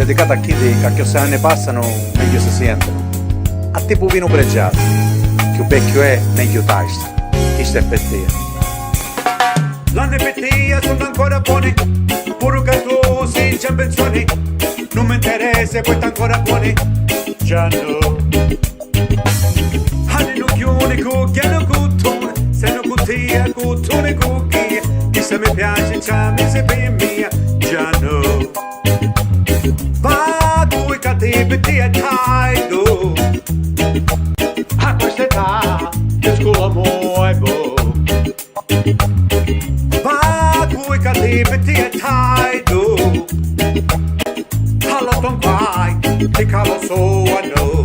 dedicata a chi dica che se anni passano meglio si sentono. A tipo vino pregiato, più vecchio è meglio tasta. Chi sta per te? L'anni per te sono ancora buone, pure che tu sei già in pensione. Non mi interessa, poi ancora buone. Già no. Hanno non chiune cucchiano cuttone, se non cuttia cuttone cucchia. Chi se mi piace c'ha mi se per mia. Già no. Va tu e cattivi ti è taido. A questa età che scuola muoi bo. Va tu e cattivi ti è taido. Alla ton vai, ti calo so a no.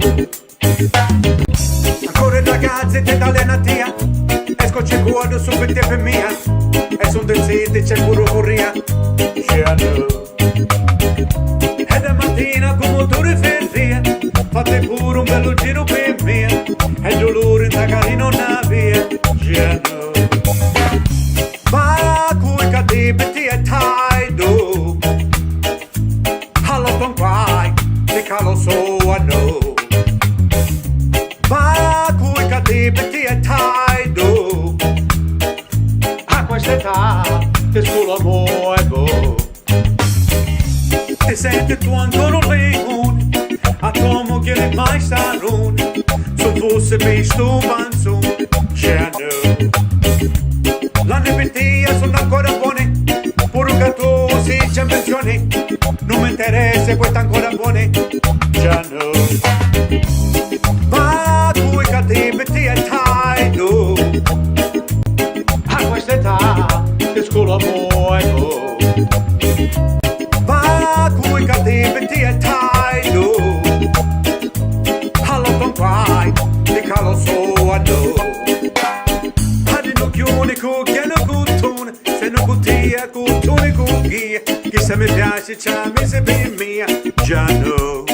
Ancora ragazzi te d'allenatia, escoci cuore su per te per mia. E son del siti c'è pure corria. Già no. E da mattina con motore ferria, fate pure un bello giro per me. E il dolore in tagari non ha via. Già no. Ma cui cattivi ti è taido. Alla ton quai, ti calo so a no. Ma cui cattivi ti è taido. A questa età, ti scuola muovo. Ti senti tu ancora leone, a come che mai starone. Se fosse visto manzone, già no. L'anni per te sono ancora buone, pure che tu sei già in pensione. Non mi interessa, poi ancora buone, già no. Ma tu e cattivi ti è taido. A questa età, ti scuola muovo. Va cui cattivi ti è taido. Alla ton quai, ti calo so a no. Hadi no chiune cucchiano cuttone, se non cuttia cuttone cucchia. Chi se mi piace c'ha mi se per mia, già no.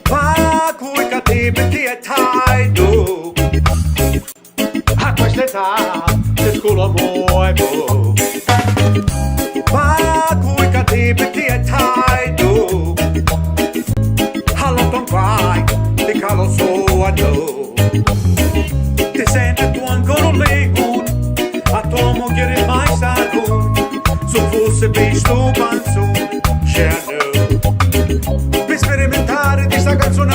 Va cui cattivi ti è taido. A questa età, ti scuola muovo. Ma cui cattivi ti è taido. Alla ton quai, ti calo so a no. Ti senti tu ancora leone, a tua moglie mai stato. Se fosse visto panzone, già no. Per sperimentare di sta canzone,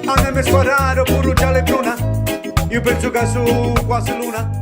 a me mi sparare pure già le bruna. Io penso che su quasi luna.